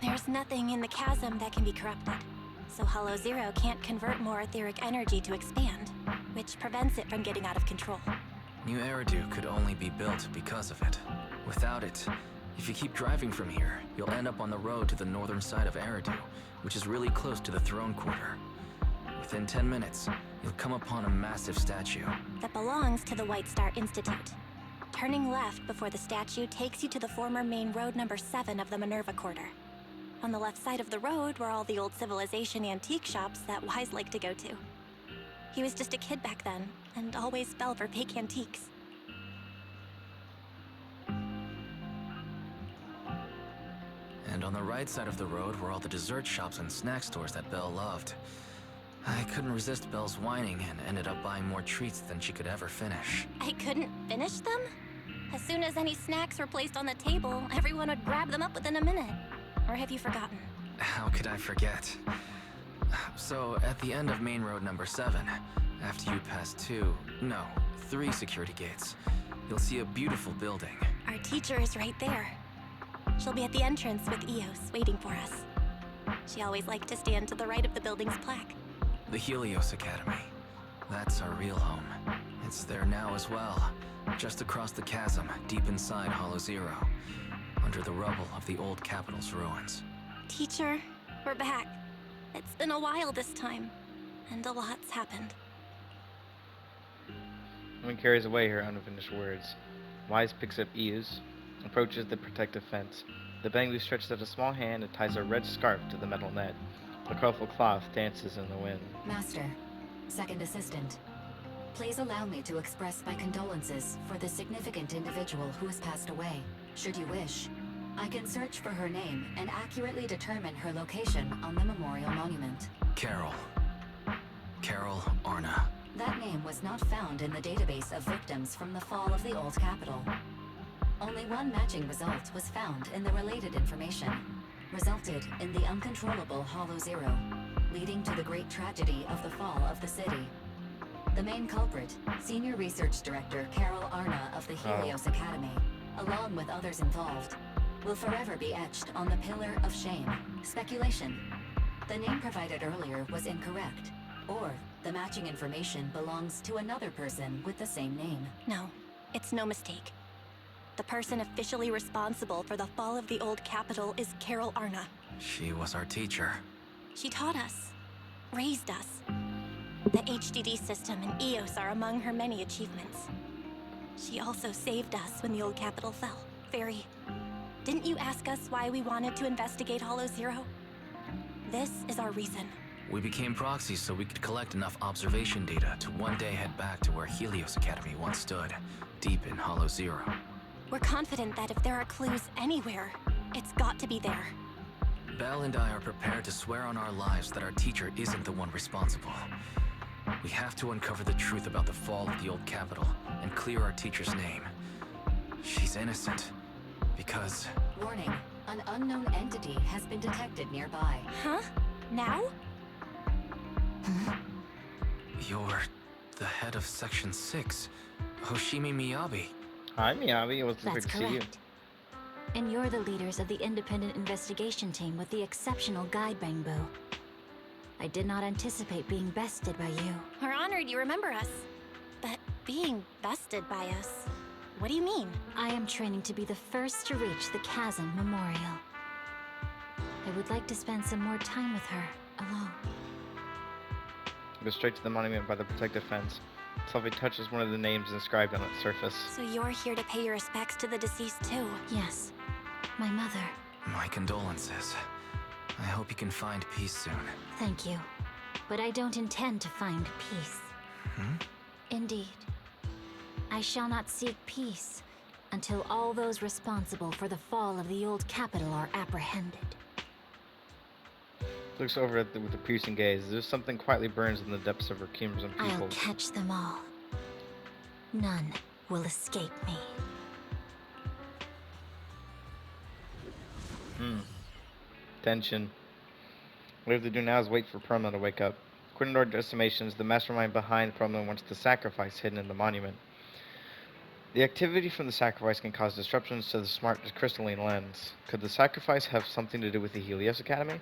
S2: There's nothing in the chasm that can be corrupted. So Hollow Zero can't convert more etheric energy to expand, which prevents it from getting out of control.
S9: New Eridu could only be built because of it. Without it, if you keep driving from here, you'll end up on the road to the northern side of Eridu, which is really close to the throne quarter. Within 10 minutes, you'll come upon a massive statue.
S2: That belongs to the White Star Institute. Turning left before the statue takes you to the former main road number 7 of the Minerva Quarter. On the left side of the road were all the old civilization antique shops that Wise liked to go to. He was just a kid back then, and always fell for fake antiques.
S9: And on the right side of the road were all the dessert shops and snack stores that Belle loved. I couldn't resist Belle's whining and ended up buying more treats than she could ever finish.
S2: I couldn't finish them? As soon as any snacks were placed on the table, everyone would grab them up within a minute. Or have you forgotten?
S9: How could I forget? So, at the end of main road number 7, after you pass 3 security gates, you'll see a beautiful building.
S2: Our teacher is right there. She'll be at the entrance with Eos, waiting for us. She always liked to stand to the right of the building's plaque.
S9: The Helios Academy. That's our real home. It's there now as well, just across the chasm, deep inside Hollow Zero, under the rubble of the old capital's ruins.
S2: Teacher, we're back. It's been a while this time, and a lot's happened.
S1: One carries away her unfinished words. Wise picks up Eus, approaches the protective fence. The Bangley stretches out a small hand and ties a red scarf to the metal net. The colorful cloth dances in the wind.
S7: Master, second assistant, please allow me to express my condolences for the significant individual who has passed away. Should you wish, I can search for her name and accurately determine her location on the memorial monument.
S9: Carol Arna.
S7: That name was not found in the database of victims from the fall of the old capital. Only one matching result was found in the related information, resulted in the uncontrollable Hollow Zero, leading to the great tragedy of the fall of the city. The main culprit, Senior Research Director Carol Arna of the Helios Academy, along with others involved, will forever be etched on the Pillar of Shame. Speculation. The name provided earlier was incorrect, or the matching information belongs to another person with the same name.
S2: No, it's no mistake. The person officially responsible for the fall of the old capital is Carol Arna.
S9: She was our teacher.
S2: She taught us, raised us. The HDD system and EOS are among her many achievements. She also saved us when the old capital fell. Fairy, didn't you ask us why we wanted to investigate Hollow Zero? This is our reason.
S9: We became proxies so we could collect enough observation data to one day head back to where Helios Academy once stood, deep in Hollow Zero.
S2: We're confident that if there are clues anywhere, it's got to be there.
S9: Belle and I are prepared to swear on our lives that our teacher isn't the one responsible. We have to uncover the truth about the fall of the old capital and clear our teacher's name. She's innocent, because...
S7: Warning, an unknown entity has been detected nearby.
S2: Huh? Now?
S9: You're the head of Section 6, Hoshimi Miyabi.
S1: Hi, Miyabi. It was
S3: That's
S1: great to see you.
S3: correct. And you're the leaders of the independent investigation team with the exceptional guide Bangbo. I did not anticipate being bested by you.
S2: We're honored you remember us. But being bested by us, what do you mean?
S3: I am training to be the first to reach the Chasm Memorial. I would like to spend some more time with her, alone.
S1: Go straight to the monument by the protective fence. Selfie touches one of the names inscribed on its surface.
S2: So you're here to pay your respects to the deceased too?
S3: Yes, my mother.
S9: My condolences. I hope you can find peace soon.
S3: Thank you. But I don't intend to find peace. Indeed. I shall not seek peace until all those responsible for the fall of the old capital are apprehended.
S1: Looks over at with a piercing gaze. There's something quietly burns in the depths of her crimson
S3: I'll
S1: pupils.
S3: catch them all. None will escape me.
S1: Tension. What we have to do now is wait for Perma to wake up. According to our estimations, the mastermind behind Perma wants the sacrifice hidden in the monument. The activity from the sacrifice can cause disruptions to the smart crystalline lens. Could the sacrifice have something to do with the Helios Academy?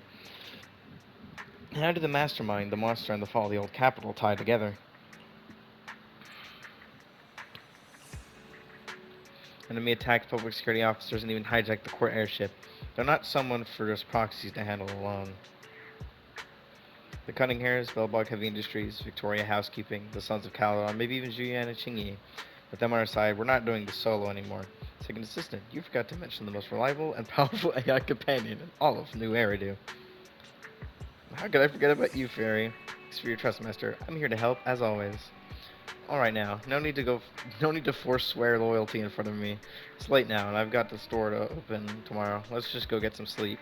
S1: How did the mastermind, the monster, and the fall of the old capital tie together? Enemy attacked public security officers and even hijacked the court airship. They're not someone for just proxies to handle alone. The Cunning Hairs, Bellbog Heavy Industries, Victoria Housekeeping, the Sons of Caladon, maybe even Juliana Chingy. With them on our side, we're not doing this solo anymore. Second Assistant, you forgot to mention the most reliable and powerful AI companion in all of New Eridu. How could I forget about you, Fairy? Thanks for your trust, Master. I'm here to help, as always. Alright now, no need to force swear loyalty in front of me. It's late now, and I've got the store to open tomorrow. Let's just go get some sleep.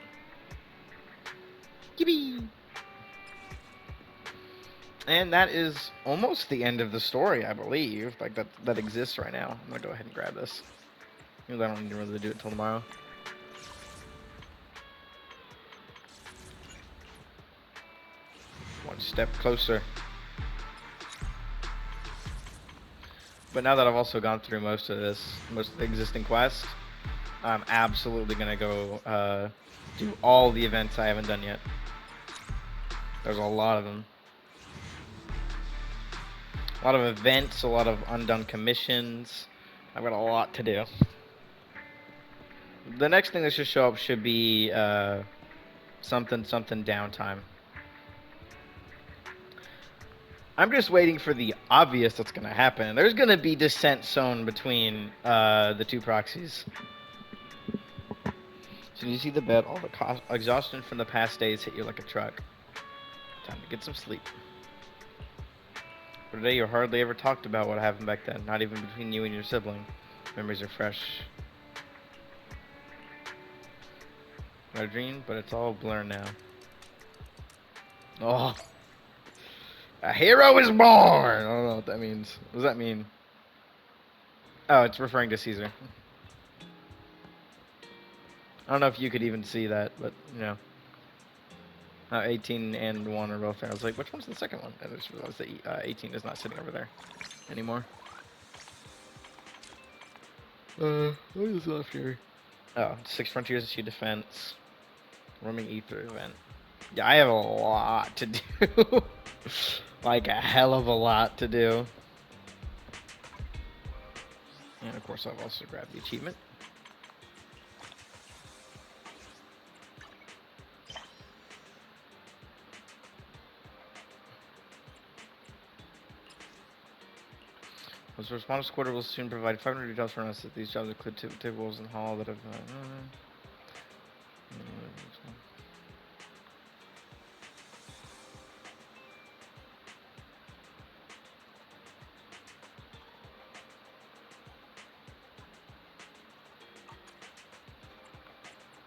S1: Yippee! And that is almost the end of the story, I believe. Like, that exists right now. I'm gonna go ahead and grab this. I don't need to really do it till tomorrow. One step closer. But now that I've also gone through most of the existing quests, I'm absolutely gonna go do all the events I haven't done yet. There's a lot of them. A lot of events, a lot of undone commissions. I've got a lot to do. The next thing that should show up should be something downtime. I'm just waiting for the obvious that's going to happen. There's going to be descent sown between the two proxies. So you see the bed, all the exhaustion from the past days hit you like a truck. Time to get some sleep. For today, you hardly ever talked about what happened back then, not even between you and your sibling. Memories are fresh. Not a dream, but it's all a blur now. Oh. A hero is born! I don't know what that means. What does that mean? Oh, it's referring to Caesar. I don't know if you could even see that, but, you know. 18 and 1 are both there. I was like, which one's the second one? And I just realized that 18 is not sitting over there anymore. What is left here? Oh, 6 Frontiers Issue Defense. Roaming Ether event. Yeah, I have a lot to do. Like a hell of a lot to do. And of course, I've also grabbed the achievement. The response quarter will soon provide 500 jobs for us. These jobs include tables and hall that have.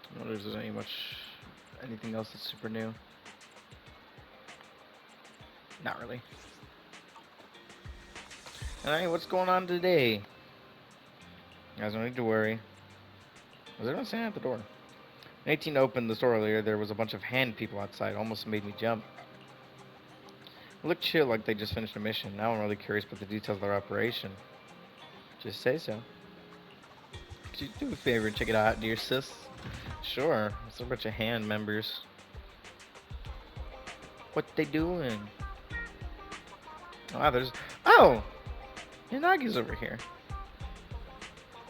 S1: I wonder if there's anything else that's super new. Not really. Alright, what's going on today? You guys don't need to worry. Was everyone standing at the door? When 18 opened the store earlier, there was a bunch of hand people outside. Almost made me jump. It looked chill, like they just finished a mission. Now I'm really curious about the details of their operation. Just say so. Could you do a favor and check it out, dear sis? Sure. It's a bunch of hand members. What they doing? Oh, there's... Oh! Yanagi's over here.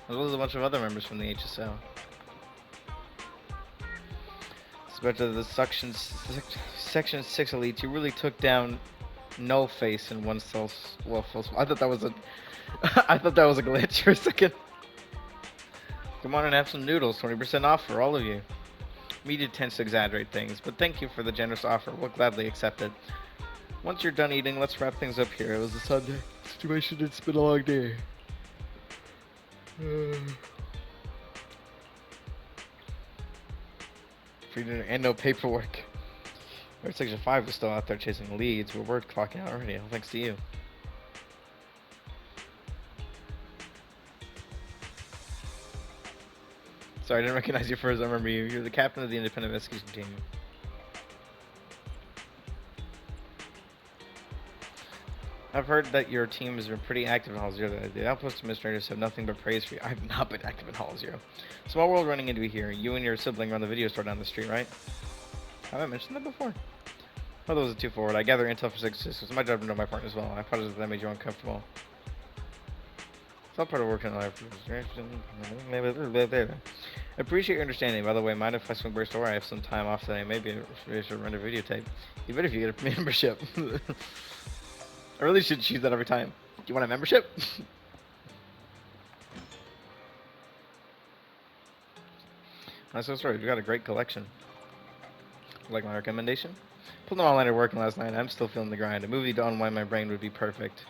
S1: As well as a bunch of other members from the HSL. Especially the Section 6 elites, you really took down Null Face in one self. Well, I thought that was a... I thought that was a glitch for a second. Come on and have some noodles, 20% off for all of you. Media tends to exaggerate things, but thank you for the generous offer. We'll gladly accept it. Once you're done eating, let's wrap things up here. It was a Sunday. Situation, it's been a long day. Free dinner and no paperwork. Our Section 5 is still out there chasing leads, but we're clocking out already, thanks to you. Sorry, I didn't recognize you first. I remember you. You're the captain of the independent investigation team. I've heard that your team has been pretty active in Hall Zero. The outpost administrators have nothing but praise for you. I've not been active in Hall Zero. Small world running into you here. You and your sibling run the video store down the street, right? Have I mentioned that before? Oh, that was too forward. I gather intel for ZZZ. It's my job to know my partner as well. I apologize if that made you uncomfortable. It's all part of working in life. I appreciate your understanding. By the way, mind if I swing by your store? I have some time off today. Maybe I should run a videotape. Even if you get a membership. I really should choose that every time. Do you want a membership? I'm so sorry. You've got a great collection. Like my recommendation? Pulled an all-nighter working last night. I'm still feeling the grind. A movie to unwind my brain would be perfect.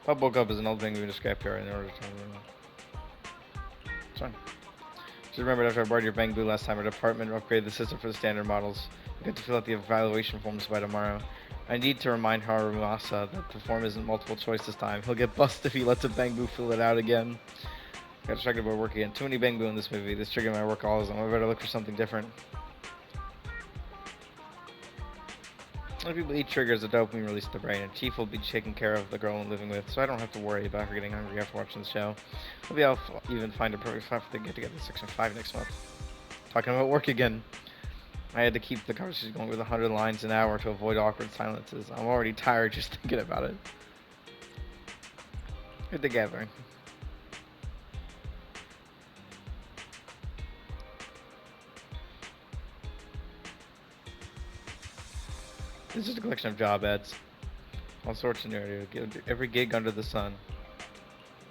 S1: Pub woke up as an old thing in a scrapyard in order to... Sorry. Just remembered after I borrowed your Bang Boo last time, our department upgraded the system for the standard models. I get to fill out the evaluation forms by tomorrow. I need to remind Harumasa that the form isn't multiple choice this time. He'll get busted if he lets a Bang Boo fill it out again. Got distracted by work again. Too many Bang Boo in this movie. This triggered my work all the time. I better look for something different. When people eat triggers, the dopamine release to the brain, and Chief will be taking care of the girl I'm living with, so I don't have to worry about her getting hungry after watching the show. Maybe I'll even find a perfect spot for the get-together Section 5 next month. Talking about work again. I had to keep the conversation going with 100 lines an hour to avoid awkward silences. I'm already tired just thinking about it. Get together. This is a collection of job ads. All sorts of narrative. Every gig under the sun.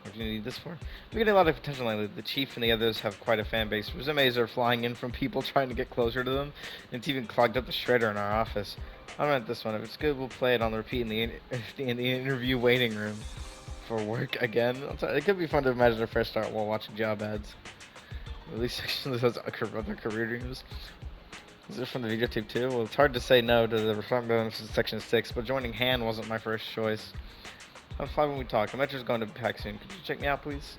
S1: What do you need this for? We're getting a lot of attention lately. The chief and the others have quite a fan base. Resumes are flying in from people trying to get closer to them. And it's even clogged up the shredder in our office. I'll rent this one. If it's good, we'll play it on the repeat in the interview waiting room. For work again. It could be fun to imagine a fresh start while watching job ads. Release section that says other career dreams. Is it from the videotape too? Well, it's hard to say no to the responsibilities of Section 6, but joining Han wasn't my first choice. I'm fine when we talk. The metro's going to pack soon. Could you check me out, please?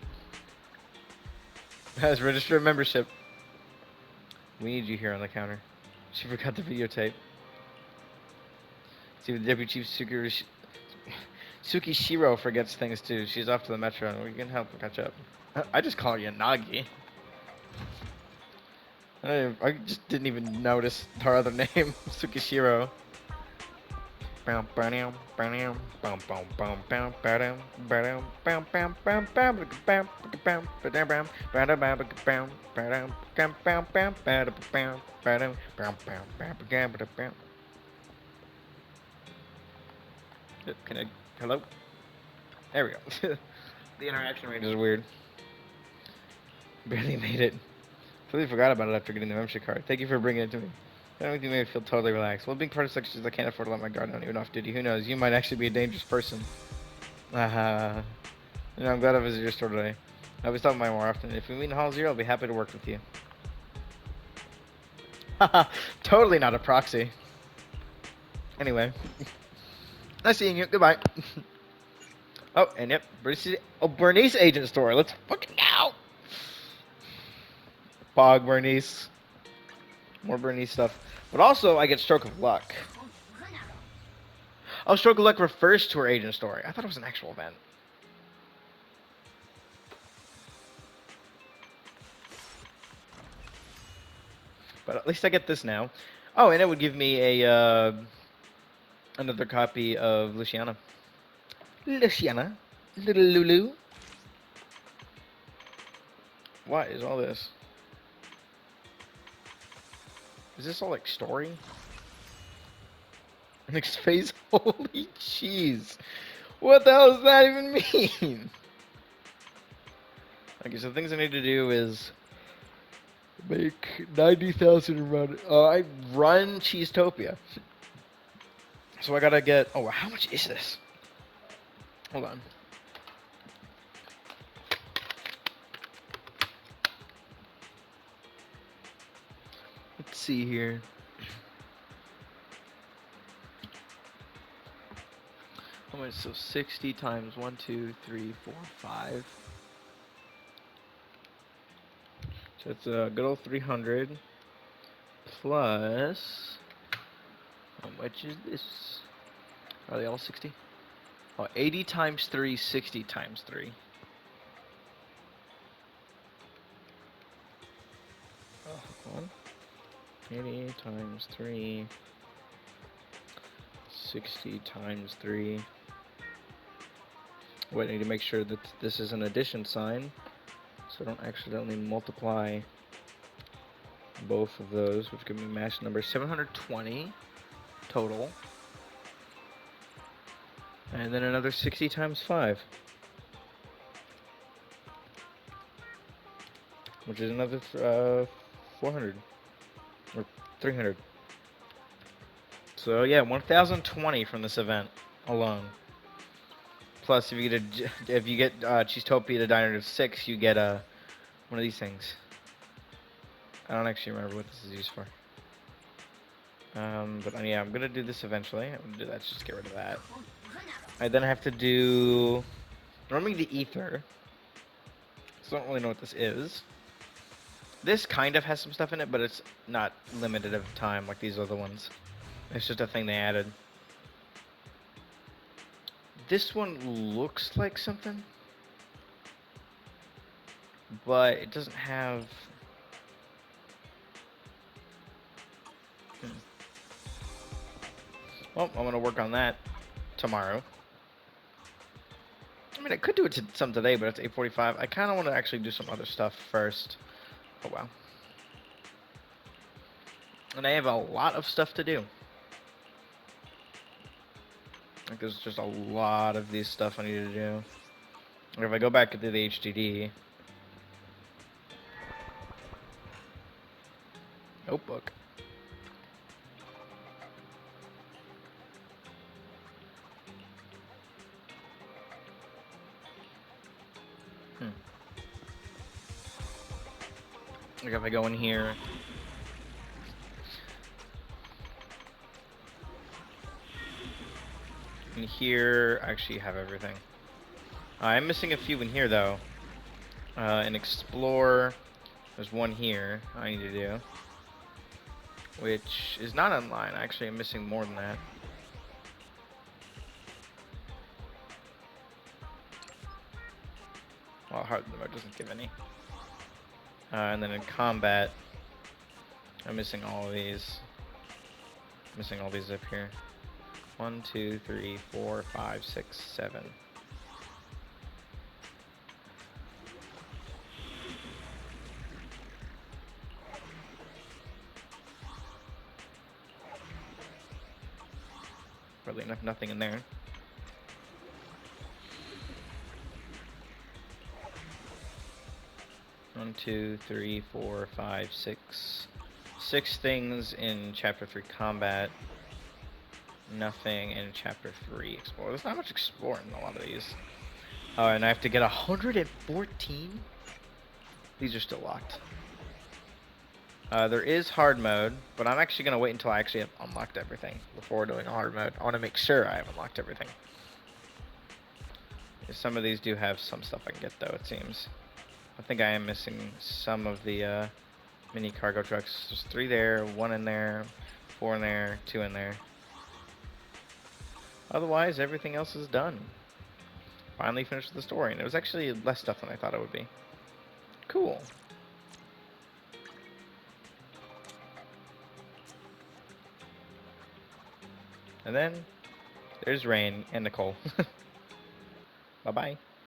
S1: Has registered membership. We need you here on the counter. She forgot the videotape. See, the Deputy Chief Tsukishiro forgets things too. She's off to the metro, and we can help her catch up. I just call you Nagi. I just didn't even notice her other name, Tsukishiro. Can I? Hello? There we go. The interaction range is weird. Barely made it. Totally forgot about it after getting the membership card. Thank you for bringing it to me. That makes me feel totally relaxed. Well, being part of Section is I can't afford to let my guard down even off duty. Who knows? You might actually be a dangerous person. I'm glad I visited your store today. I'll be stopping by more often. If we meet in Hall Zero, I'll be happy to work with you. Haha, totally not a proxy. Anyway. Nice seeing you. Goodbye. Oh, and yep. Bernice agent store. Let's fucking go. Bog Bernice. More Bernice stuff. But also, I get Stroke of Luck. Oh, Stroke of Luck refers to her agent story. I thought it was an actual event. But at least I get this now. Oh, and it would give me a another copy of Luciana. Luciana. Little Lulu. What is all this? Is this all like story? Next phase? Holy jeez. What the hell does that even mean? Okay, so the things I need to do is make 90,000 and run. I run Cheesetopia. So I gotta get. Oh, how much is this? Hold on. Let's see here. How much? So 60 times 1, 2, 3, 4, 5. So it's a good old 300 plus. How much is this? Are they all 60? Oh, 80 times 3, 60 times 3. Oh, hold on. 80 times 3. 60 times 3. Wait, I need to make sure that this is an addition sign, so I don't accidentally multiply both of those, which give me match number 720 total. And then another 60 times 5, which is another 400 or 300. So yeah, 1020 from this event alone. Plus, if you get Cheesetopia to Diner to 6, you get one of these things. I don't actually remember what this is used for. But yeah, I'm gonna do this eventually. I'm gonna do that. Just get rid of that. Then I have to do normally the ether. So I don't really know what this is. This kind of has some stuff in it, but it's not limited of time like these other ones. It's just a thing they added. This one looks like something, but it doesn't have. Well, I'm gonna work on that tomorrow. I mean, I could do it some today, but it's 8:45. I kind of want to actually do some other stuff first. Oh wow. And I have a lot of stuff to do. Like, there's just a lot of these stuff I need to do. Or if I go back into the HDD. Notebook. Like if I go in here. In here, I actually have everything. I'm missing a few in here though. In Explore, there's one here I need to do. Which is not online. Actually, I'm missing more than that. Well, hard mode doesn't give any. And then in combat, I'm missing all of these. Missing all these up here. 1, 2, 3, 4, 5, 6, 7. Probably nothing in there. One, 2, 3, 4, 5, 6. 6 things in Chapter 3 Combat. Nothing in Chapter 3 Explore. There's not much exploring in a lot of these. Oh, and I have to get 114? These are still locked. There is hard mode, but I'm actually going to wait until I actually have unlocked everything before doing a hard mode. I want to make sure I have unlocked everything. Some of these do have some stuff I can get, though, it seems. I think I am missing some of the mini cargo trucks. There's 3 there, 1 in there, 4 in there, 2 in there. Otherwise, everything else is done. Finally finished the story, and it was actually less stuff than I thought it would be. Cool. And then, there's Rain and Nicole. Bye-bye.